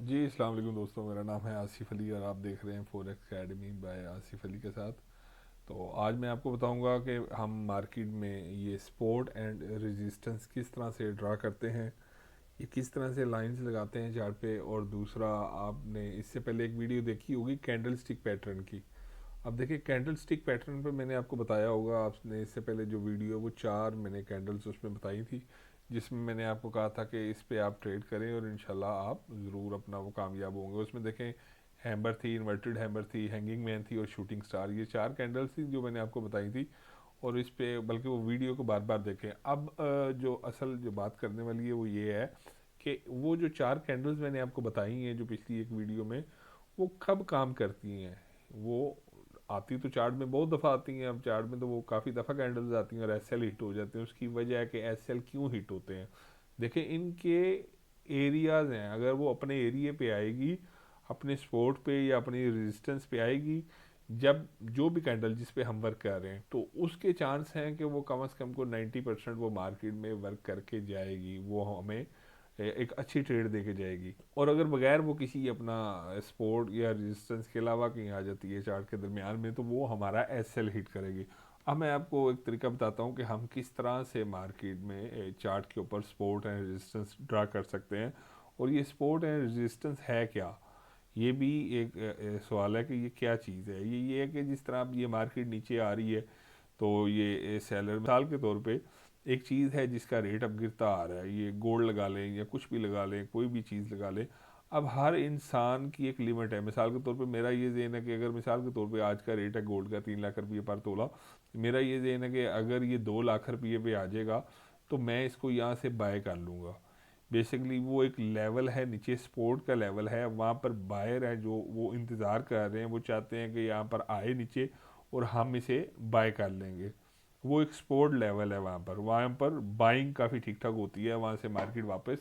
जी अस्सलाम वालेकुम दोस्तों, मेरा नाम है आसिफ अली और आप देख रहे हैं forex academy by Asif Ali के साथ। तो आज मैं आपको बताऊंगा कि हम मार्केट में ये सपोर्ट एंड रेजिस्टेंस किस तरह से ड्रा करते हैं, ये किस तरह से लाइंस लगाते हैं चार्ट पे। और दूसरा, आपने इससे पहले एक वीडियो देखी होगी कैंडल स्टिक पैटर्न की। अब देखिए, कैंडल स्टिक पैटर्न पे मैंने आपको बताया होगा, आपने इससे पहले जो वीडियो वो 4 मैंने कैंडल्स उसमें बताई थी, जिसमें मैंने आपको कहा था कि इस पे आप ट्रेड करें और इंशाल्लाह आप ज़रूर अपना वो कामयाब होंगे। उसमें देखें, हैमर थी, इन्वर्टेड हैमर थी, हैंगिंग मैन थी और शूटिंग स्टार, ये 4 कैंडल्स थी जो मैंने आपको बताई थी। और इस पे बल्कि वो वीडियो को बार बार देखें। अब जो असल जो बात करने वाली है वो ये है कि वो जो 4 कैंडल्स मैंने आपको बताई हैं जो पिछली एक वीडियो में, वो कब काम करती हैं। वो आती तो चार्ट में बहुत दफ़ा आती हैं, अब चार्ट में तो वो काफ़ी दफ़ा कैंडल्स आती हैं और एस एल हिट हो जाते हैं। उसकी वजह है कि एस एल क्यों हिट होते हैं। देखिए, इनके एरियाज हैं, अगर वो अपने एरिए पे आएगी, अपने सपोर्ट पे या अपनी रेजिस्टेंस पे आएगी, जब जो भी कैंडल जिस पे हम वर्क कर रहे हैं, तो उसके चांस हैं कि वो कम से कम को 90% वो मार्केट में वर्क करके जाएगी, वो हमें एक अच्छी ट्रेड दे के जाएगी। और अगर बगैर वो किसी अपना सपोर्ट या रेजिस्टेंस के अलावा कहीं आ जाती है चार्ट के दरमियान में, तो वो हमारा एस एल हिट करेगी। अब मैं आपको एक तरीका बताता हूँ कि हम किस तरह से मार्केट में चार्ट के ऊपर सपोर्ट एंड रेजिस्टेंस ड्रा कर सकते हैं। और ये सपोर्ट एंड रेजिस्टेंस है क्या, ये भी एक सवाल है कि ये क्या चीज़ है। ये है कि जिस तरह अब ये मार्केट नीचे आ रही है, तो ये सेलर मिसाल के तौर पे एक चीज़ है जिसका रेट अब गिरता आ रहा है, ये गोल्ड लगा लें या कुछ भी लगा लें, कोई भी चीज़ लगा लें। अब हर इंसान की एक लिमिट है। मिसाल के तौर पे मेरा ये ज़हन है कि अगर मिसाल के तौर पे आज का रेट है गोल्ड का 3 लाख रुपये पर तोला, मेरा ये ज़हन है कि अगर ये 2 लाख रुपये पे आ जाएगा तो मैं इसको यहाँ से बाय कर लूँगा। बेसिकली वो एक लेवल है, नीचे सपोर्ट का लेवल है, वहाँ पर बायर है जो वो इंतज़ार कर रहे हैं, वो चाहते हैं कि यहाँ पर आए नीचे और हम इसे बाय कर लेंगे। वो एक सपोर्ट लेवल है, वहाँ पर बाइंग काफ़ी ठीक ठाक होती है, वहाँ से मार्केट वापस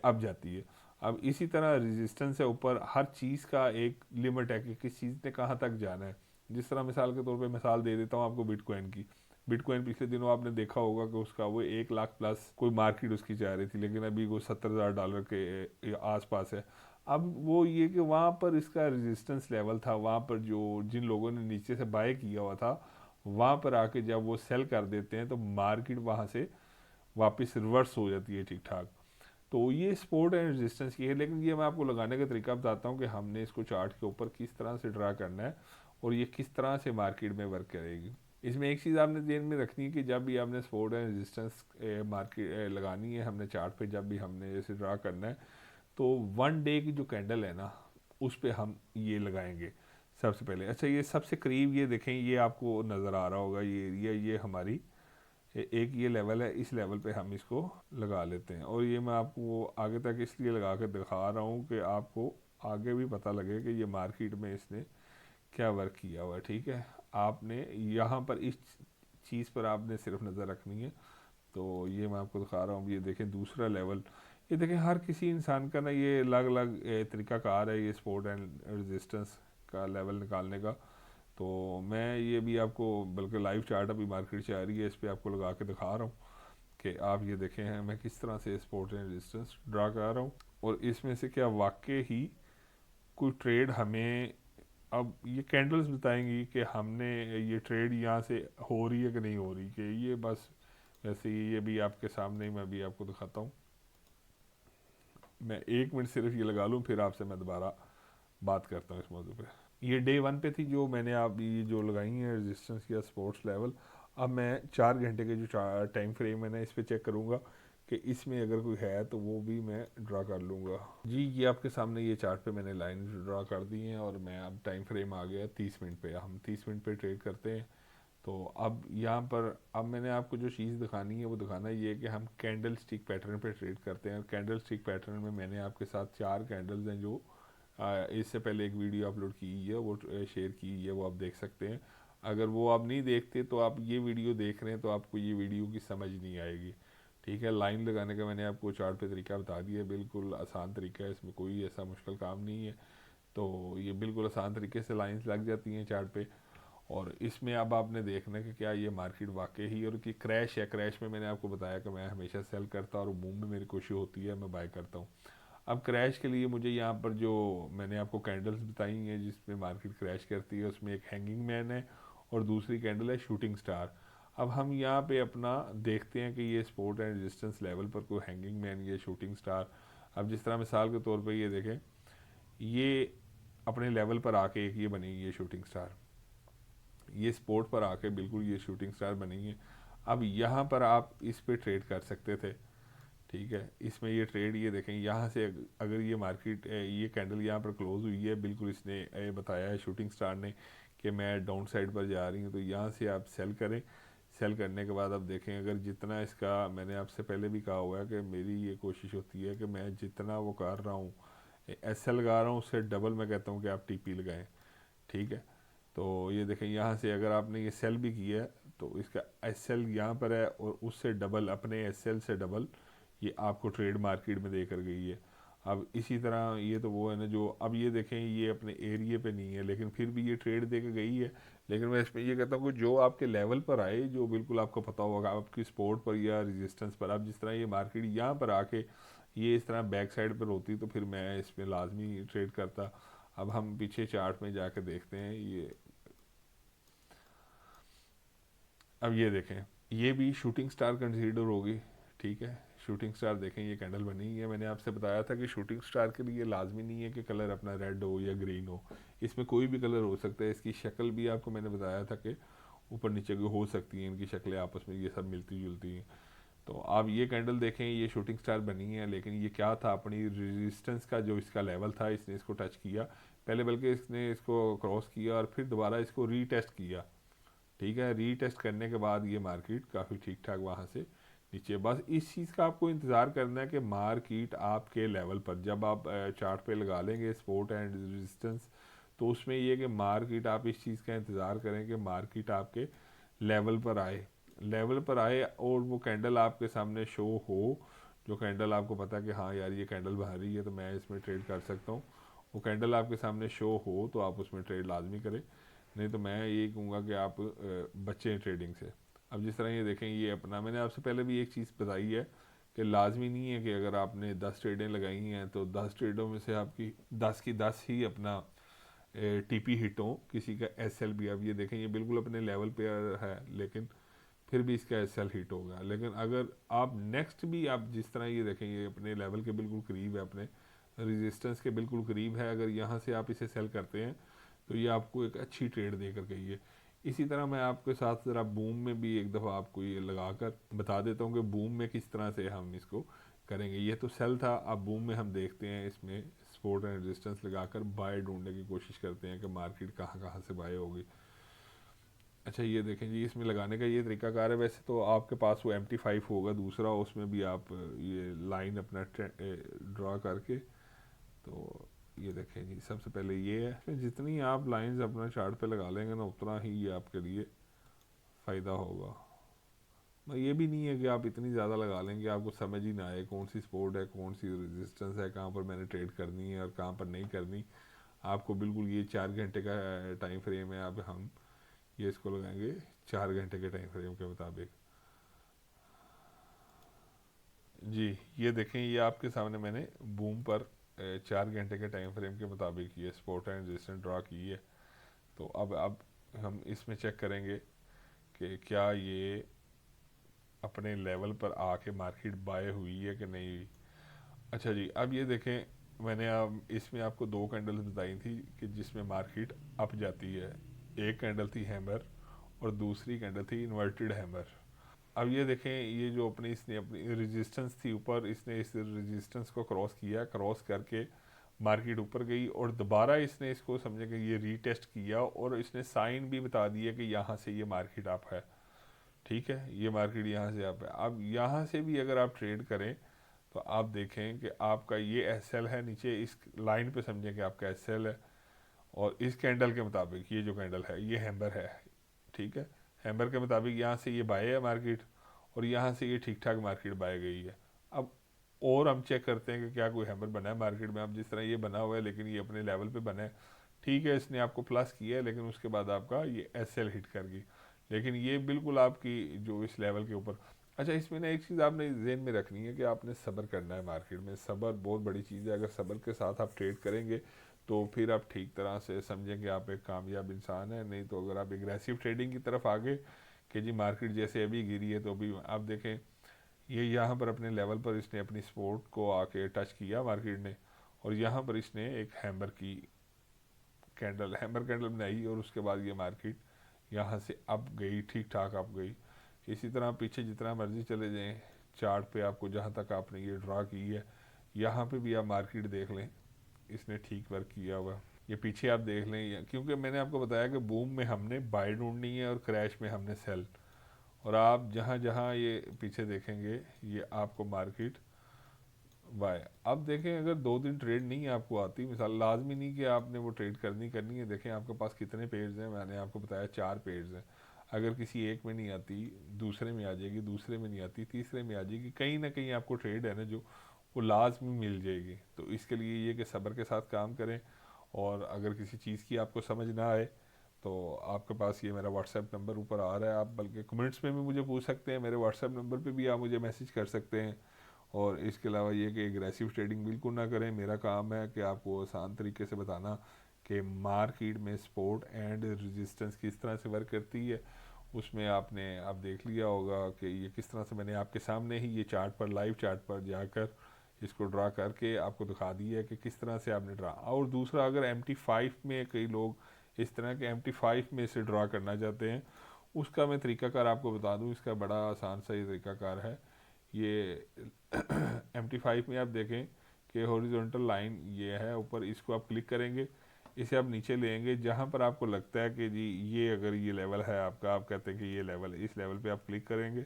अब जाती है। अब इसी तरह रेजिस्टेंस है ऊपर, हर चीज़ का एक लिमिट है कि किस चीज़ ने कहाँ तक जाना है। जिस तरह मिसाल के तौर पे मिसाल दे देता हूँ आपको बिटकॉइन की। बिटकॉइन पिछले दिनों आपने देखा होगा कि उसका वो 1 लाख प्लस कोई मार्केट उसकी जा रही थी, लेकिन अभी वो $70,000 के आसपास है। अब वो ये कि वहाँ पर इसका रेजिस्टेंस लेवल था, वहाँ पर जो जिन लोगों ने नीचे से बाय किया हुआ था, वहाँ पर आके जब वो सेल कर देते हैं तो मार्केट वहाँ से वापस रिवर्स हो जाती है ठीक ठाक। तो ये सपोर्ट एंड रेजिस्टेंस की है, लेकिन ये मैं आपको लगाने का तरीका बताता हूँ कि हमने इसको चार्ट के ऊपर किस तरह से ड्रा करना है और ये किस तरह से मार्केट में वर्क करेगी। इसमें एक चीज़ आपने ध्यान में रखनी है कि जब भी आपने सपोर्ट एंड रेजिस्टेंस मार्केट लगानी है हमने चार्ट पे, जब भी हमने इसे ड्रा करना है, तो 1 डे की जो कैंडल है ना, उस पे हम ये लगाएंगे सबसे पहले। अच्छा, ये सबसे करीब ये देखें, ये आपको नज़र आ रहा होगा, ये एरिया, ये हमारी एक ये लेवल है, इस लेवल पे हम इसको लगा लेते हैं। और ये मैं आपको आगे तक इसलिए लगा कर दिखा रहा हूँ कि आपको आगे भी पता लगे कि ये मार्केट में इसने क्या वर्क किया हुआ है। ठीक है, आपने यहाँ पर इस चीज़ पर आपने सिर्फ नज़र रखनी है। तो ये मैं आपको दिखा रहा हूँ, ये देखें दूसरा लेवल। ये देखें, हर किसी इंसान का ना ये अलग अलग तरीक़ाकार है ये सपोर्ट एंड रेजिस्टेंस का लेवल निकालने का। तो मैं ये भी आपको, बल्कि लाइव चार्ट अभी मार्केट से आ रही है, इस पर आपको लगा के दिखा रहा हूँ कि आप ये देखें हैं मैं किस तरह से सपोर्ट एंड रेजिस्टेंस ड्रा कर रहा हूँ। और इसमें से क्या वाकई ही कोई ट्रेड हमें, अब ये कैंडल्स बताएंगी कि हमने ये ट्रेड यहाँ से हो रही है कि नहीं हो रही, कि ये बस वैसे ही ये भी आपके सामने ही मैं भी आपको दिखाता हूँ। मैं 1 मिनट सिर्फ ये लगा लूँ, फिर आपसे मैं दोबारा बात करता हूँ इस मौजू पे। ये डे 1 पे थी जो मैंने आप ये जो लगाई है रेजिस्टेंस या स्पोर्ट्स लेवल। अब मैं 4 घंटे के जो टाइम फ्रेम है ना, इस पे चेक करूँगा कि इसमें अगर कोई है तो वो भी मैं ड्रा कर लूँगा। जी, ये आपके सामने ये चार्ट पे मैंने लाइन ड्रा कर दी हैं और मैं अब टाइम फ्रेम आ गया 30 मिनट पे, हम 30 मिनट पे ट्रेड करते हैं। तो अब यहाँ पर अब मैंने आपको जो चीज़ दिखानी है वो दिखाना ये है कि हम कैंडल स्टिक पैटर्न पे ट्रेड करते हैं। और कैंडल स्टिक पैटर्न में मैंने आपके साथ 4 कैंडल्स हैं जो इससे पहले एक वीडियो अपलोड की है, वो शेयर की है, वो आप देख सकते हैं। अगर वो आप नहीं देखते तो आप ये वीडियो देख रहे हैं तो आपको ये वीडियो की समझ नहीं आएगी। ठीक है, लाइन लगाने का मैंने आपको चार्ट पे तरीका बता दिया, बिल्कुल आसान तरीका है, इसमें कोई ऐसा मुश्किल काम नहीं है। तो ये बिल्कुल आसान तरीके से लाइंस लग जाती हैं चार्ट पे। और इसमें अब आपने देखना है कि क्या ये मार्केट वाकई ही, और कि क्रैश है, क्रैश में मैंने आपको बताया कि मैं हमेशा सेल करता और बूम में मेरी कोशिश होती है मैं बाय करता हूँ। अब क्रैश के लिए मुझे यहाँ पर जो मैंने आपको कैंडल्स बताई हैं जिसमें मार्केट क्रैश करती है, उसमें एक हैंगिंग मैन है और दूसरी कैंडल है शूटिंग स्टार। अब हम यहाँ पे अपना देखते हैं कि ये सपोर्ट एंड रेजिस्टेंस लेवल पर कोई हैंगिंग मैन या शूटिंग स्टार, अब जिस तरह मिसाल के तौर पे ये देखें, ये अपने लेवल पर आके एक ये बनी ये शूटिंग स्टार, ये सपोर्ट पर आके बिल्कुल ये शूटिंग स्टार बनी है। अब यहाँ पर आप इस पे ट्रेड कर सकते थे, ठीक है, इसमें ये ट्रेड ये देखें यहाँ से अगर ये मार्केट ये कैंडल यहाँ पर क्लोज हुई है, बिल्कुल इसने बताया है शूटिंग स्टार ने कि मैं डाउन साइड पर जा रही हूँ, तो यहाँ से आप सेल करें। सेल करने के बाद आप देखें अगर जितना इसका, मैंने आपसे पहले भी कहा हुआ है कि मेरी ये कोशिश होती है कि मैं जितना वो कर रहा हूँ एस एल लगा रहा हूँ उससे डबल मैं कहता हूँ कि आप टी पी लगाएँ, ठीक है। तो ये देखें यहाँ से अगर आपने ये सेल भी किया है तो इसका एस एल यहाँ पर है और उससे डबल अपने एस एल से डबल ये आपको ट्रेड मार्केट में दे कर गई है। अब इसी तरह ये तो वो है ना जो, अब ये देखें ये अपने एरिए पे नहीं है लेकिन फिर भी ये ट्रेड दे के गई है। लेकिन मैं इसमें ये कहता हूँ कि जो आपके लेवल पर आए, जो बिल्कुल आपको पता होगा आपकी सपोर्ट पर या रेजिस्टेंस पर, अब जिस तरह ये मार्केट यहाँ पर आके ये इस तरह बैक साइड पर होती तो फिर मैं इसमें लाजमी ट्रेड करता। अब हम पीछे चार्ट में जाकर देखते हैं ये, अब ये देखें ये भी शूटिंग स्टार कंसीडर होगी, ठीक है। शूटिंग स्टार देखें ये कैंडल बनी है, मैंने आपसे बताया था कि शूटिंग स्टार के लिए लाजमी नहीं है कि कलर अपना रेड हो या ग्रीन हो, इसमें कोई भी कलर हो सकता है। इसकी शक्ल भी आपको मैंने बताया था कि ऊपर नीचे की हो सकती हैं, इनकी शक्लें आपस में ये सब मिलती जुलती हैं। तो आप ये कैंडल देखें ये शूटिंग स्टार बनी है, लेकिन ये क्या था, अपनी रेजिस्टेंस का जो इसका लेवल था इसने इसको टच किया पहले, बल्कि इसने इसको क्रॉस किया और फिर दोबारा इसको रीटेस्ट किया, ठीक है। रीटेस्ट करने के बाद ये मार्केट काफ़ी ठीक ठाक वहाँ से नीचे, बस इस चीज़ का आपको इंतज़ार करना है कि मार्केट आपके लेवल पर, जब आप चार्ट पे लगा लेंगे सपोर्ट एंड रेजिस्टेंस, तो उसमें ये कि मार्केट आप इस चीज़ का इंतज़ार करें कि मार्केट आपके लेवल पर आए, लेवल पर आए और वो कैंडल आपके सामने शो हो, जो कैंडल आपको पता है कि हाँ यार ये कैंडल बन रही है तो मैं इसमें ट्रेड कर सकता हूँ, वो कैंडल आपके सामने शो हो तो आप उसमें ट्रेड लाजमी करें। नहीं तो मैं यही कहूँगा कि आप बचें ट्रेडिंग से। अब जिस तरह ये देखें ये अपना, मैंने आपसे पहले भी एक चीज़ बताई है कि लाजमी नहीं है कि अगर आपने 10 ट्रेडें लगाई हैं तो 10 ट्रेडों में से आपकी 10 की 10 ही अपना टीपी हिट हो, किसी का एस एल भी, अब ये देखें ये बिल्कुल अपने लेवल पे है लेकिन फिर भी इसका एस एल हिट होगा। लेकिन अगर आप नेक्स्ट भी आप जिस तरह ये देखें ये अपने लेवल के बिल्कुल करीब है, अपने रेजिस्टेंस के बिल्कुल करीब है, अगर यहाँ से आप इसे सेल करते हैं तो ये आपको एक अच्छी ट्रेड देकर गई है। इसी तरह मैं आपके साथ ज़रा बूम में भी एक दफ़ा आपको ये लगा कर बता देता हूँ कि बूम में किस तरह से हम इसको करेंगे। ये तो सेल था, अब बूम में हम देखते हैं इसमें सपोर्ट एंड रेजिस्टेंस लगाकर बाय ढूंढने की कोशिश करते हैं कि मार्केट कहाँ कहाँ से बाय होगी। अच्छा ये देखें जी, इसमें लगाने का ये तरीकाकार है, वैसे तो आपके पास वो MT5 होगा दूसरा, उसमें भी आप ये लाइन अपना ड्रा करके, तो ये देखें जी सबसे पहले ये है कि जितनी आप लाइंस अपना चार्ट पे लगा लेंगे ना उतना ही ये आपके लिए फ़ायदा होगा। मैं ये भी नहीं है कि आप इतनी ज़्यादा लगा लेंगे आपको समझ ही ना आए कौन सी सपोर्ट है कौन सी रेजिस्टेंस है, कहाँ पर मैंने ट्रेड करनी है और कहाँ पर नहीं करनी। आपको बिल्कुल ये 4 घंटे का टाइम फ्रेम है, अब हम ये इसको लगाएंगे 4 घंटे के टाइम फ्रेम के मुताबिक। जी ये देखें ये आपके सामने मैंने बूम पर 4 घंटे के टाइम फ्रेम के मुताबिक ये सपोर्ट एंड रेजिस्टेंस ड्रा की है। तो अब हम इसमें चेक करेंगे कि क्या ये अपने लेवल पर आके मार्केट बाय हुई है कि नहीं हुई। अच्छा जी अब ये देखें, मैंने अब इसमें आपको 2 कैंडल्स बताई थी कि जिसमें मार्केट अप जाती है, एक कैंडल थी हैमर और दूसरी कैंडल थी इन्वर्टेड हैमर। अब ये देखें ये जो अपनी इसने अपनी रेजिस्टेंस थी ऊपर, इसने इस रेजिस्टेंस को क्रॉस किया, क्रॉस करके मार्केट ऊपर गई और दोबारा इसने इसको समझे कि ये रीटेस्ट किया और इसने साइन भी बता दिया कि यहाँ से ये मार्केट अप है, ठीक है, ये मार्केट यहाँ से अप है। अब यहाँ से भी अगर आप ट्रेड करें तो आप देखें कि आपका ये एस एल है नीचे, इस लाइन पे समझें कि आपका एस एल है और इस कैंडल के मुताबिक ये जो कैंडल है ये हैम्बर है, ठीक है। हैम्बर के मुताबिक यहाँ से ये बाय है मार्केट और यहाँ से ये ठीक ठाक मार्केट बाय गई है। अब और हम चेक करते हैं कि क्या कोई हैम्बर बना है मार्केट में। अब जिस तरह ये बना हुआ है लेकिन ये अपने लेवल पे बना है, ठीक है, इसने आपको प्लस किया है लेकिन उसके बाद आपका ये एस एल हिट कर गई, लेकिन ये बिल्कुल आपकी जो इस लेवल के ऊपर। अच्छा, इसमें ना एक चीज़ आपने ज़हन में रखनी है कि आपने सब्र करना है मार्केट में। सब्र बहुत बड़ी चीज़ है। अगर सब्र के साथ आप ट्रेड करेंगे तो फिर आप ठीक तरह से समझेंगे आप एक कामयाब इंसान है। नहीं तो अगर आप एग्रेसिव ट्रेडिंग की तरफ आगे कि जी मार्केट जैसे अभी गिरी है तो अभी आप देखें, ये यहाँ पर अपने लेवल पर इसने अपनी सपोर्ट को आके टच किया मार्केट ने, और यहाँ पर इसने एक हैमर कैंडल बनाई, और उसके बाद ये मार्केट यहाँ से अप गई, ठीक ठाक अप गई। इसी तरह पीछे जितना मर्जी चले जाएं चार्ट पे, आपको जहाँ तक आपने ये ड्रा की है यहाँ पे भी आप मार्केट देख लें, इसने ठीक वर्क किया हुआ। ये पीछे आप देख लें, क्योंकि मैंने आपको बताया कि बूम में हमने बाय ढूंढनी है और क्रैश में हमने सेल। और आप जहाँ जहाँ ये पीछे देखेंगे ये आपको मार्केट बाय। अब देखें, अगर 2 दिन ट्रेड नहीं आपको आती, मिसाल लाजमी नहीं कि आपने वो ट्रेड करनी है। देखें आपके पास कितने पेड्स हैं, मैंने आपको बताया 4 पेड्स हैं। अगर किसी एक में नहीं आती, दूसरे में आ जाएगी, दूसरे में नहीं आती, तीसरे में आ जाएगी, कहीं ना कहीं आपको ट्रेड है ना जो वो लाजमी मिल जाएगी। तो इसके लिए ये कि सब्र के साथ काम करें। और अगर किसी चीज़ की आपको समझ ना आए तो आपके पास ये मेरा व्हाट्सएप नंबर ऊपर आ रहा है, आप बल्कि कमेंट्स में भी मुझे पूछ सकते हैं, मेरे व्हाट्सएप नंबर पे भी आप मुझे मैसेज कर सकते हैं। और इसके अलावा ये कि एग्रेसिव ट्रेडिंग बिल्कुल ना करें। मेरा काम है कि आपको आसान तरीके से बताना कि मार्केट में सपोर्ट एंड रेजिस्टेंस किस तरह से वर्क करती है। उसमें आपने आप देख लिया होगा कि ये किस तरह से मैंने आपके सामने ही ये चार्ट पर, लाइव चार्ट पर जाकर इसको ड्रा करके आपको दिखा दिया है कि किस तरह से आपने ड्रा। और दूसरा, अगर MT5 में कई लोग इस तरह के MT5 में से ड्रा करना चाहते हैं, उसका मैं तरीकाकार आपको बता दूं। इसका बड़ा आसान सा ये तरीकाकार है। ये MT5 में आप देखें कि हॉरिजॉन्टल लाइन ये है ऊपर, इसको आप क्लिक करेंगे, इसे आप नीचे लेंगे, जहाँ पर आपको लगता है कि जी ये अगर ये लेवल है आपका, आप कहते हैं कि ये लेवल है, इस लेवल पे आप क्लिक करेंगे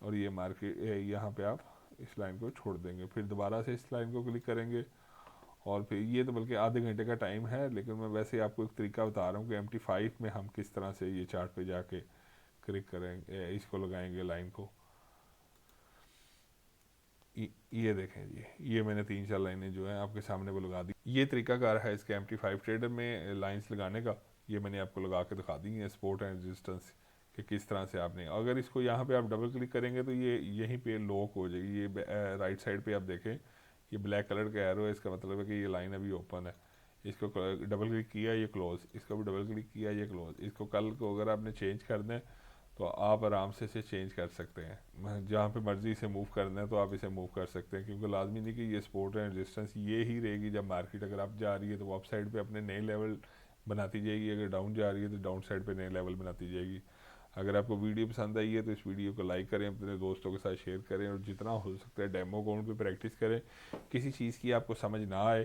और ये मार्केट यहाँ पे आप इस लाइन को छोड़ देंगे। फिर दोबारा से इस लाइन को क्लिक करेंगे, और फिर ये तो बल्कि आधे घंटे का टाइम है, लेकिन मैं वैसे ही आपको एक तरीका बता रहा हूँ कि MT5 में हम किस तरह से ये चार्ट पे जाके क्लिक करेंगे, इसको लगाएंगे लाइन को। ये देखें जी, ये मैंने 3-4 लाइनें जो हैं आपके सामने वो लगा दी। ये तरीकाकार है इसके MT5 ट्रेडर में लाइंस लगाने का। ये मैंने आपको लगा के दिखा दी है, सपोर्ट एंड रेजिस्टेंस कि किस तरह से आपने। अगर इसको यहाँ पे आप डबल क्लिक करेंगे तो ये यहीं पे लॉक हो जाएगी। ये राइट साइड पे आप देखें, ये ब्लैक कलर का एरो है, इसका मतलब है कि ये लाइन अभी ओपन है। इसको डबल क्लिक किया ये क्लोज, इसको भी डबल क्लिक किया ये क्लोज। इसको कल को अगर आपने चेंज करना है तो आप आराम से इसे चेंज कर सकते हैं, जहाँ पे मर्जी इसे मूव करना है तो आप इसे मूव कर सकते हैं, क्योंकि लाजमी नहीं कि ये सपोर्ट एंड रेजिस्टेंस ये ही रहेगी। जब मार्केट अगर आप जा रही है तो वो अप साइड पे अपने नए लेवल बनाती जाएगी, अगर डाउन जा रही है तो डाउन साइड पे नए लेवल बनाती जाएगी। अगर आपको वीडियो पसंद आई है तो इस वीडियो को लाइक करें, अपने दोस्तों के साथ शेयर करें, और जितना हो सकता है डेमो अकाउंट पे प्रैक्टिस करें। किसी चीज़ की आपको समझ ना आए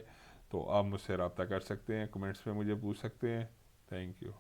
तो आप मुझसे रब्ता कर सकते हैं, कमेंट्स में मुझे पूछ सकते हैं। Thank you.